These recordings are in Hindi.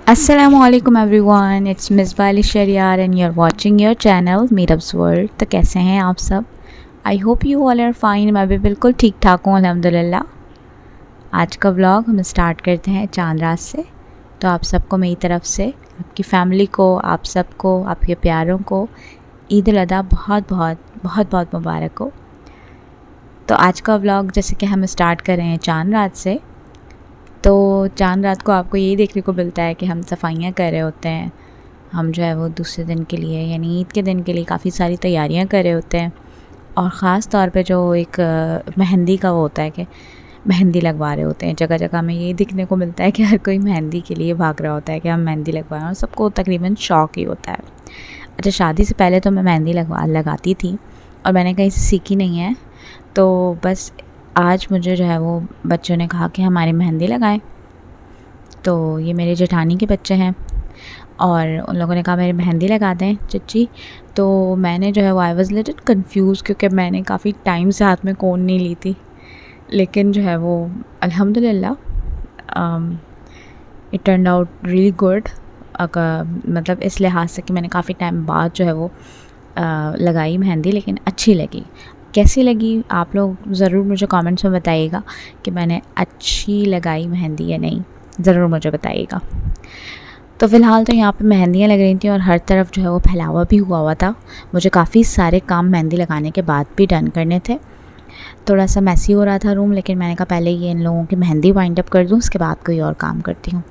Assalamualaikum everyone, it's Miss Bali Shariar and you're watching your channel Meetup's World। तो कैसे हैं आप सब? I hope you all are fine. मैं भी बिल्कुल ठीक ठाक हूँ अल्हम्दुलिल्लाह। आज का व्लॉग हम स्टार्ट करते हैं चांद रात से। तो आप सबको मेरी तरफ से, आपकी फ़ैमिली को, आप सबको, आपके प्यारों को ईद उल अज़हा बहुत बहुत बहुत बहुत मुबारक हो। तो आज का व्लॉग जैसे कि हम स्टार्ट कर रहे हैं चांद रात से। तो चांद रात को आपको यही देखने को मिलता है कि हम सफाइयाँ कर रहे होते हैं। हम जो है वो दूसरे दिन के लिए यानी ईद के दिन के लिए काफ़ी सारी तैयारियाँ कर रहे होते हैं। और ख़ास तौर पे जो एक मेहंदी का वो होता है कि मेहंदी लगवा रहे होते हैं। जगह जगह हमें ये देखने को मिलता है कि हर कोई मेहंदी के लिए भाग रहा होता है कि हम मेहंदी लगवाएं, और सबको तकरीबन शौक़ ही होता है। अच्छा, शादी से पहले तो मैं मेहंदी लगाती थी और मैंने कहीं से सीखी नहीं है। तो बस आज मुझे जो है वो बच्चों ने कहा कि हमारी मेहंदी लगाएं। तो ये मेरे जेठानी के बच्चे हैं और उन लोगों ने कहा मेरी मेहंदी लगा दें चच्ची। तो मैंने जो है वो आई वॉज़ लिटिल कंफ्यूज, क्योंकि मैंने काफ़ी टाइम से हाथ में कोन नहीं ली थी। लेकिन जो है वो अल्हम्दुलिल्लाह it turn out really good. मतलब इस लिहाज से कि मैंने काफ़ी टाइम बाद जो है वो लगाई मेहंदी, लेकिन अच्छी लगी। कैसी लगी आप लोग ज़रूर मुझे कमेंट्स में बताइएगा कि मैंने अच्छी लगाई मेहंदी या नहीं, ज़रूर मुझे बताइएगा। तो फ़िलहाल तो यहाँ पे मेहंदियाँ लग रही थी और हर तरफ जो है वो फैलावा भी हुआ था। मुझे काफ़ी सारे काम मेहंदी लगाने के बाद भी डन करने थे। थोड़ा सा मैसी हो रहा था रूम, लेकिन मैंने कहा पहले ये इन लोगों की मेहंदी वाइंड अप कर दूँ, उसके बाद कोई और काम करती हूँ।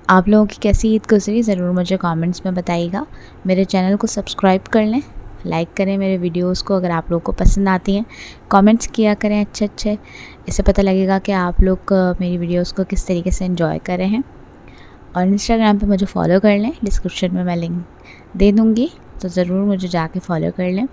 आप लोगों की कैसी ईद गुजरी ज़रूर मुझे कमेंट्स में बताइएगा। मेरे चैनल को सब्सक्राइब कर लें, लाइक करें मेरे वीडियोस को अगर आप लोगों को पसंद आती हैं। कमेंट्स किया करें अच्छे। इससे पता लगेगा कि आप लोग मेरी वीडियोस को किस तरीके से एंजॉय कर रहे हैं। और इंस्टाग्राम पे मुझे फॉलो कर लें, डिस्क्रिप्शन में मैं लिंक दे दूँगी, तो ज़रूर मुझे जाके फॉलो कर लें।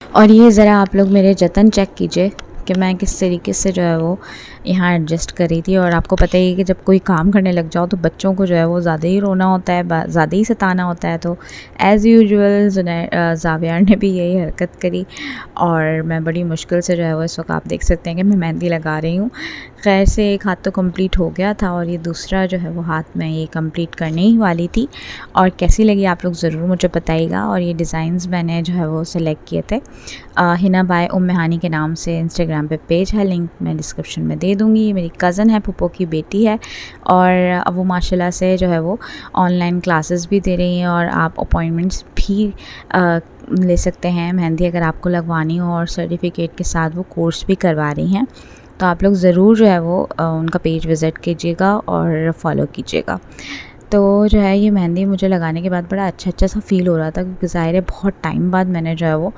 और ये ज़रा आप लोग मेरे जतन चेक कीजिए कि मैं किस तरीके से जो है वो यहाँ एडजस्ट कर रही थी। और आपको पता ही है कि जब कोई काम करने लग जाओ तो बच्चों को जो है वो ज़्यादा ही रोना होता है, ज़्यादा ही सताना होता है। तो एज़ यूजुअल ज़ावियार ने भी यही हरकत करी और मैं बड़ी मुश्किल से जो है वो इस वक्त आप देख सकते हैं कि मैं मेहंदी लगा रही हूँ। खैर से एक हाथ तो कंप्लीट हो गया था और ये दूसरा जो है वो हाथ में ये कंप्लीट करने ही वाली थी। और कैसी लगी आप लोग ज़रूर मुझे बताइएगा। और ये डिज़ाइंस मैंने जो है वो सिलेक्ट किए थे हिना बाय हानी के नाम से इंस्टाग्राम पे पेज है, लिंक मैं डिस्क्रिप्शन में दे दूँगी। मेरी कज़न है, पुप्पो की बेटी है और अब वो माशाल्लाह से जो है वो ऑनलाइन क्लासेस भी दे रही हैं और आप अपॉइंटमेंट्स भी ले सकते हैं मेहंदी अगर आपको लगवानी हो, और सर्टिफिकेट के साथ वो कोर्स भी करवा रही हैं। तो आप लोग ज़रूर जो है वो उनका पेज विज़िट कीजिएगा और फॉलो कीजिएगा। तो जो है ये मेहंदी मुझे लगाने के बाद बड़ा अच्छा सा फ़ील हो रहा था, क्योंकि ज़ाहिर है बहुत टाइम बाद मैंने जो है वो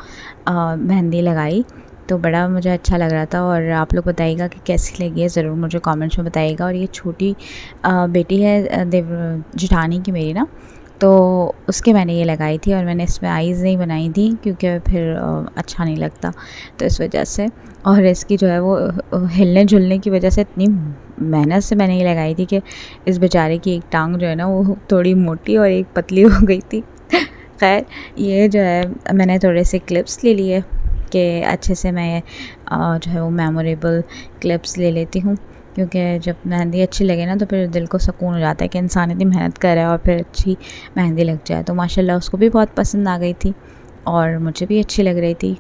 मेहंदी लगाई, तो बड़ा मुझे अच्छा लग रहा था। और आप लोग बताइएगा कि कैसी लगी है, ज़रूर मुझे कमेंट्स में बताइएगा। और ये छोटी बेटी है जेठानी की मेरी ना, तो उसके मैंने ये लगाई थी और मैंने इसमें आईज़ नहीं बनाई थी क्योंकि फिर अच्छा नहीं लगता, तो इस वजह से। और इसकी जो है वो हिलने झुलने की वजह से इतनी मेहनत से मैंने ये लगाई थी कि इस बेचारे की एक टांग जो है ना वो थोड़ी मोटी और एक पतली हो गई थी। खैर ये जो है मैंने थोड़े से क्लिप्स ले लिए कि अच्छे से मैं जो है वो मेमोरेबल क्लिप्स ले लेती हूँ, क्योंकि जब मेहंदी अच्छी लगे ना तो फिर दिल को सुकून हो जाता है कि इंसान इतनी मेहनत कर रहा है और फिर अच्छी मेहंदी लग जाए। तो माशाल्लाह उसको भी बहुत पसंद आ गई थी और मुझे भी अच्छी लग रही थी।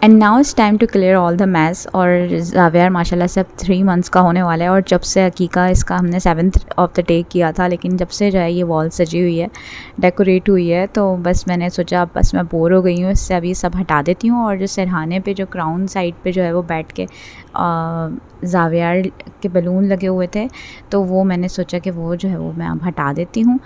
And now it's time to clear all the mess. और ज़ावियार माशाल्लाह से अब 3 मंथ्स का होने वाला है और जब से अकीका इसका हमने 7th ऑफ द डे किया था, लेकिन जब से जो है ये वॉल सजी हुई है, डेकोरेट हुई है, तो बस मैंने सोचा बस मैं बोर हो गई हूँ इससे, अभी सब हटा देती हूँ। और जो सरहाने पे जो क्राउन साइड पे जो है वो बैठ के ज़ावियार के बलून लगे हुए थे, तो वो मैंने सोचा कि वो जो है वो मैं अब हटा देती हूँ।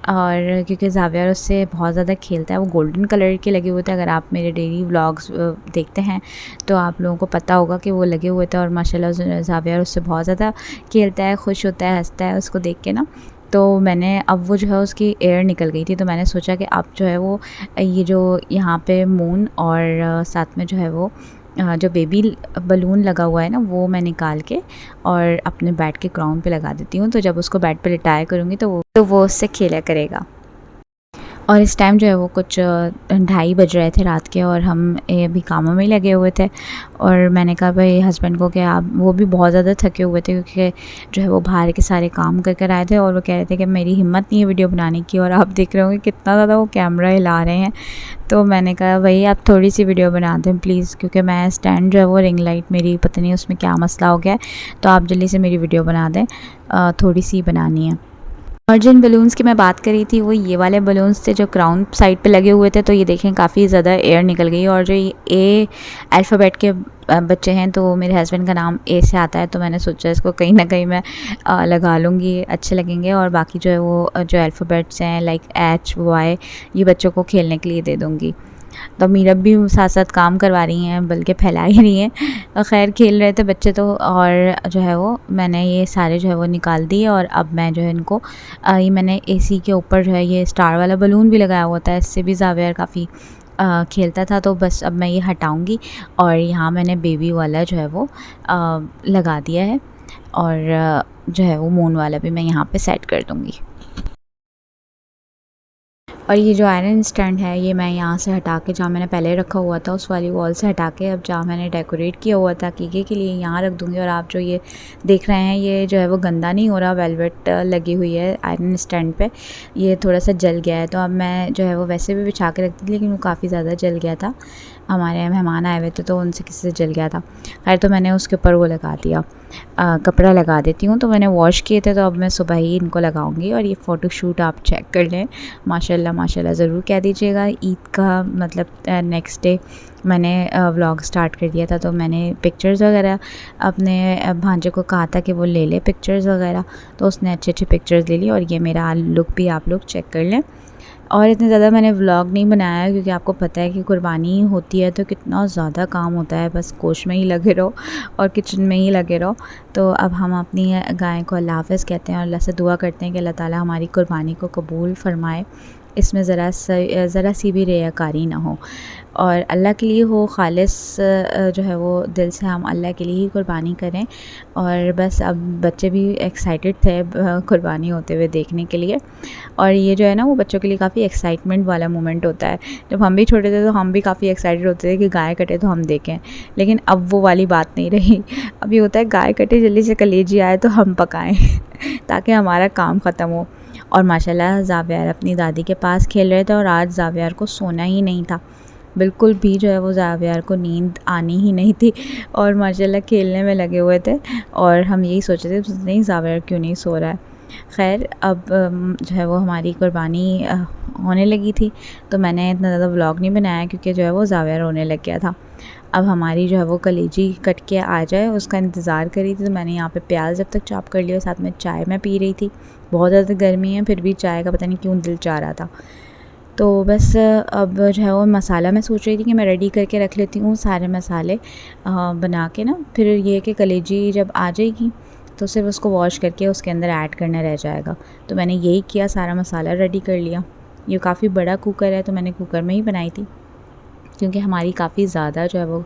और क्योंकि ज़ावियार उससे बहुत ज़्यादा खेलता है, वो गोल्डन कलर के लगे हुए थे। अगर आप मेरे डेली व्लॉग्स देखते हैं तो आप लोगों को पता होगा कि वो लगे हुए थे और माशाल्लाह ज़ावियार उससे बहुत ज़्यादा खेलता है, खुश होता है, हंसता है उसको देख के ना। तो मैंने अब वो जो है उसकी एयर निकल गई थी, तो मैंने सोचा कि अब जो है वो ये जो यहाँ पे मून और साथ में जो है वो जो बेबी बलून लगा हुआ है ना वो मैं निकाल के और अपने बेड के ग्राउंड पे लगा देती हूँ। तो जब उसको बेड पे लिटाया करूँगी तो वो उससे खेला करेगा। और इस टाइम जो है वो कुछ 2:30 बज रहे थे रात के और हम अभी कामों में ही लगे हुए थे। और मैंने कहा भाई हस्बैंड को कि आप, वो भी बहुत ज़्यादा थके हुए थे क्योंकि जो है वो बाहर के सारे काम कर कर आए थे और वो कह रहे थे कि मेरी हिम्मत नहीं है वीडियो बनाने की, और आप देख रहे होंगे कितना ज़्यादा वो कैमरा हिला रहे हैं। तो मैंने कहा भाई आप थोड़ी सी वीडियो बना दें प्लीज़, क्योंकि मैं स्टैंड जो है वो रिंग लाइट मेरी पता नहीं उसमें क्या मसला हो गया है, तो आप जल्दी से मेरी वीडियो बना दें, थोड़ी सी बनानी है। और जिन बलून्स की मैं बात कर रही थी वो ये वाले बलून्स थे जो ग्राउंड साइड पे लगे हुए थे। तो ये देखें काफ़ी ज़्यादा एयर निकल गई। और जो ये ए अल्फ़ाबेट के बच्चे हैं, तो मेरे हस्बैंड का नाम ए से आता है, तो मैंने सोचा इसको कहीं ना कहीं मैं लगा लूँगी, अच्छे लगेंगे। और बाकी जो है वो जो अल्फ़ाबेट्स हैं लाइक एच वाई, ये बच्चों को खेलने के लिए दे दूँगी। तो मीरब भी साथ साथ काम करवा रही हैं, बल्कि फैला ही रही हैं। खैर खेल रहे थे बच्चे तो, और जो है वो मैंने ये सारे जो है वो निकाल दिए। और अब मैं जो है इनको ये मैंने एसी के ऊपर जो है ये स्टार वाला बलून भी लगाया हुआ था, इससे भी ज़ावियर काफ़ी खेलता था। तो बस अब मैं ये हटाऊँगी और यहाँ मैंने बेबी वाला जो है वो लगा दिया है, और जो है वो मून वाला भी मैं यहाँ पे सेट कर दूँगी। और ये जो आयरन स्टैंड है ये मैं यहाँ से हटा के, जहाँ मैंने पहले रखा हुआ था उस वाली वॉल से हटा के, अब जहाँ मैंने डेकोरेट किया हुआ था कीके के लिए यहाँ रख दूँगी। और आप जो ये देख रहे हैं ये जो है वो गंदा नहीं हो रहा, वेलवेट लगी हुई है आयरन स्टैंड पे, ये थोड़ा सा जल गया है। तो अब मैं जो है वो वैसे भी बिछा के रखती थी, लेकिन वो काफ़ी ज़्यादा जल गया था, हमारे यहाँ मेहमान आए हुए थे तो उनसे किसी से जल गया था। खैर तो मैंने उसके ऊपर वो लगा दिया, कपड़ा लगा देती हूँ। तो मैंने वॉश किए थे, तो अब मैं सुबह ही इनको लगाऊंगी। और ये फ़ोटोशूट आप चेक कर लें, माशाल्लाह माशाल्लाह ज़रूर कह दीजिएगा। ईद का मतलब नेक्स्ट डे मैंने व्लॉग स्टार्ट कर दिया था, तो मैंने पिक्चर्स वगैरह अपने भांजे को कहा था कि वो ले ले पिक्चर्स वगैरह, तो उसने अच्छे अच्छे पिक्चर्स ले ली। और ये मेरा लुक भी आप लोग चेक कर लें। और इतने ज़्यादा मैंने व्लॉग नहीं बनाया क्योंकि आपको पता है कि कुर्बानी होती है तो कितना ज़्यादा काम होता है, बस गोश्त में ही लगे रहो और किचन में ही लगे रहो। तो अब हम अपनी गाय को अल्लाह हाफ़िज़ कहते हैं और अल्लाह से दुआ करते हैं कि अल्लाह ताला हमारी कुर्बानी को कबूल फ़रमाए, इसमें ज़रा सी भी रियाकारी ना हो और अल्लाह के लिए हो, ख़ालिस जो है वो दिल से हम अल्लाह के लिए ही कुर्बानी करें। और बस अब बच्चे भी एक्साइटेड थे कुर्बानी होते हुए देखने के लिए। और ये जो है ना वो बच्चों के लिए काफ़ी एक्साइटमेंट वाला मोमेंट होता है। जब हम भी छोटे थे तो हम भी काफ़ी एक्साइटेड होते थे कि गाय कटे तो हम देखें, लेकिन अब वो वाली बात नहीं रही। अब ये होता है गाय कटे जल्दी से कलेजी आए तो हम पकाएं ताकि हमारा काम ख़त्म हो। और माशाल्लाह ज़ावियार अपनी दादी के पास खेल रहे थे और आज ज़ावियार को सोना ही नहीं था, बिल्कुल भी जो है वो ज़ावियार को नींद आनी ही नहीं थी और माशाल्लाह खेलने में लगे हुए थे। और हम यही सोच रहे थे नहीं ज़ावियार क्यों नहीं सो रहा है। खैर अब जो है वो हमारी कुर्बानी होने लगी थी, तो मैंने इतना ज़्यादा व्लॉग नहीं बनाया क्योंकि जो है वो ज़ावियार रोने लग गया था। अब हमारी जो है वो कलेजी कट के आ जाए उसका इंतज़ार करी थी, तो मैंने यहाँ पे प्याज जब तक चॉप कर लिया, साथ में चाय मैं पी रही थी। बहुत ज़्यादा गर्मी है फिर भी चाय का पता नहीं क्यों दिल चाह रहा था। तो बस अब जो है वो मसाला मैं सोच रही थी कि मैं रेडी करके रख लेती हूँ सारे मसाले बना के ना, फिर ये कि कलेजी जब आ जाएगी तो सिर्फ उसको वॉश करके उसके अंदर ऐड करना रह जाएगा। तो मैंने यही किया, सारा मसाला रेडी कर लिया। ये काफ़ी बड़ा कुकर है तो मैंने कुकर में ही बनाई थी क्योंकि हमारी काफ़ी ज़्यादा जो है वो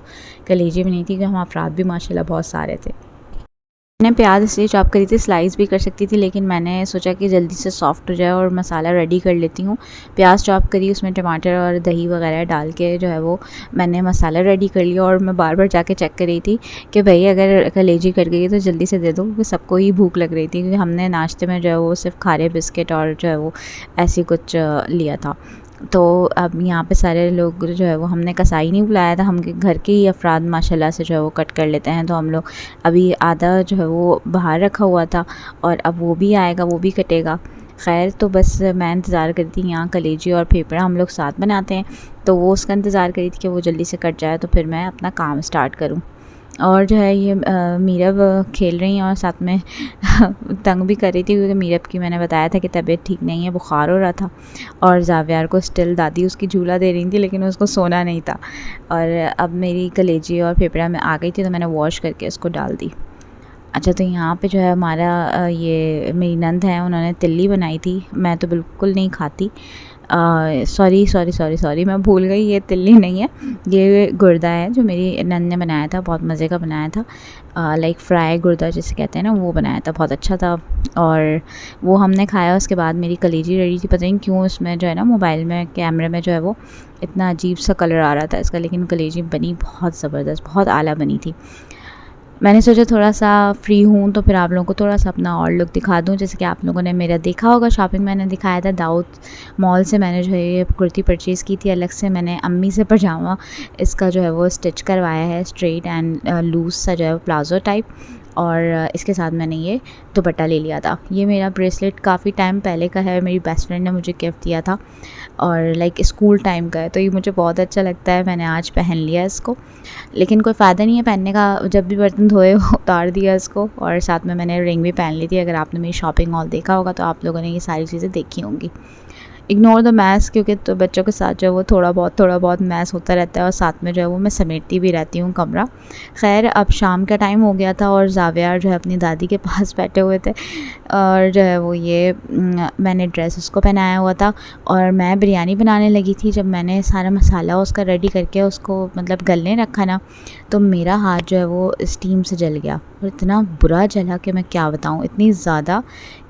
कलेजी भी नहीं थी, क्योंकि हम अफराद भी माशाल्लाह बहुत सारे थे। मैंने प्याज इसलिए चॉप करी थी, स्लाइस भी कर सकती थी, लेकिन मैंने सोचा कि जल्दी से सॉफ्ट हो जाए और मसाला रेडी कर लेती हूँ। प्याज चॉप करी, उसमें टमाटर और दही वगैरह डाल के जो है वो मैंने मसाला रेडी कर लिया। और मैं बार बार जाके चेक कर रही थी कि भाई अगर कलेजी कट गई है तो जल्दी से दे दो, क्योंकि सबको ही भूख लग रही थी, क्योंकि हमने नाश्ते में जो है वो सिर्फ खारे बिस्किट और जो है वो ऐसी कुछ लिया था। तो अब यहाँ पे सारे लोग जो है वो, हमने कसाई नहीं बुलाया था, हम घर के ही अफराद माशाल्लाह से जो है वो कट कर लेते हैं। तो हम लोग अभी आधा जो है वो बाहर रखा हुआ था और अब वो भी आएगा, वो भी कटेगा। खैर तो बस मैं इंतज़ार करती थी, यहाँ कलेजी और फेफड़ा हम लोग साथ बनाते हैं, तो वो उसका इंतज़ार करी थी कि वो जल्दी से कट जाए तो फिर मैं अपना काम स्टार्ट करूँ। और जो है ये मीरब खेल रही हैं और साथ में तंग भी कर रही थी, क्योंकि मीरब की मैंने बताया था कि तबीयत ठीक नहीं है, बुखार हो रहा था। और ज़ावियार को स्टिल दादी उसकी झूला दे रही थी, लेकिन उसको सोना नहीं था। और अब मेरी कलेजी और फेफड़ा में आ गई थी तो मैंने वॉश करके इसको डाल दी। अच्छा, तो यहाँ पे जो है हमारा ये मेरी नंद है, उन्होंने तिल्ली बनाई थी। मैं तो बिल्कुल नहीं खाती। सॉरी सॉरी सॉरी सॉरी, मैं भूल गई, ये तिल्ली नहीं है, ये गुर्दा है जो मेरी नंद ने बनाया था। बहुत मज़े का बनाया था, लाइक फ्राई गुर्दा जिसे कहते हैं ना, वो बनाया था, बहुत अच्छा था। और वो हमने खाया। उसके बाद मेरी कलेजी रही थी, पता नहीं क्यों उसमें जो है ना मोबाइल में कैमरे में जो है वो इतना अजीब सा कलर आ रहा था इसका, लेकिन कलेजी बनी बहुत ज़बरदस्त, बहुत आला बनी थी। मैंने सोचा थोड़ा सा फ्री हूँ तो फिर आप लोगों को थोड़ा सा अपना और लुक दिखा दूँ। जैसे कि आप लोगों ने मेरा देखा होगा, शॉपिंग मैंने दिखाया था दाऊद मॉल से। मैंने जो है ये कुर्ती परचेज़ की थी। अलग से मैंने अम्मी से पजामा इसका जो है वो स्टिच करवाया है, स्ट्रेट एंड लूज़ सा जो है वो प्लाजो टाइप। और इसके साथ मैंने ये दुपट्टा ले लिया था। ये मेरा ब्रेसलेट काफ़ी टाइम पहले का है, मेरी बेस्ट फ्रेंड ने मुझे गिफ्ट दिया था और लाइक स्कूल टाइम का है, तो ये मुझे बहुत अच्छा लगता है। मैंने आज पहन लिया इसको, लेकिन कोई फ़ायदा नहीं है पहनने का, जब भी बर्तन धोए उतार दिया इसको। और साथ में मैंने रिंग भी पहन ली थी। अगर आपने मेरी शॉपिंग हॉल देखा होगा तो आप लोगों ने ये सारी चीज़ें देखी होंगी। इग्नोर द मैस, क्योंकि तो बच्चों के साथ जो है वो थोड़ा बहुत मैस होता रहता है, और साथ में जो है वो मैं समेटती भी रहती हूँ कमरा। खैर, अब शाम का टाइम हो गया था और ज़ावियार जो है अपनी दादी के पास बैठे हुए थे, और जो है वो ये मैंने ड्रेस उसको पहनाया हुआ था और मैं बिरयानी बनाने लगी थी। जब मैंने सारा मसाला उसका रेडी करके उसको मतलब गलने रखा ना, तो मेरा हाथ जो है वो स्टीम से जल गया, और इतना बुरा जला कि मैं क्या बताऊँ, इतनी ज़्यादा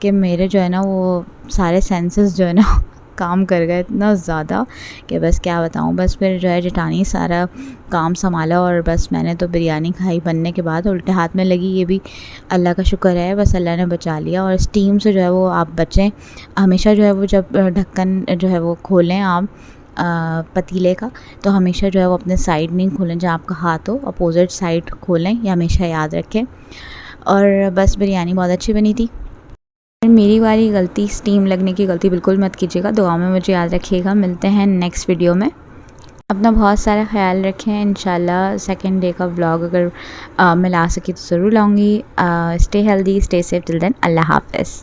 कि मेरे जो है ना वो सारे सेंसेस जो है ना काम कर गए इतना ज़्यादा कि बस क्या बताऊँ। बस फिर जो है जेठानी सारा काम संभाला और बस मैंने तो बिरयानी खाई। बनने के बाद उल्टे हाथ में लगी, ये भी अल्लाह का शुक्र है, बस अल्लाह ने बचा लिया। और स्टीम से जो है वो आप बचें हमेशा। जो है वो जब ढक्कन जो है वो खोलें आप पतीले का, तो हमेशा जो है वो अपने साइड नहीं खोलें, जहाँ आपका हाथ हो अपोजिट साइड खोलें, ये हमेशा याद रखें। और बस बिरयानी बहुत अच्छी बनी थी। मेरी वाली गलती, स्टीम लगने की गलती बिल्कुल मत कीजिएगा। दुआ में मुझे याद रखिएगा। मिलते हैं नेक्स्ट वीडियो में। अपना बहुत सारा ख्याल रखें। इंशाल्लाह सेकंड डे का व्लॉग अगर मैं ला सकी तो ज़रूर लाऊंगी। Stay healthy, stay safe. Till then, अल्लाह हाफ़िज़।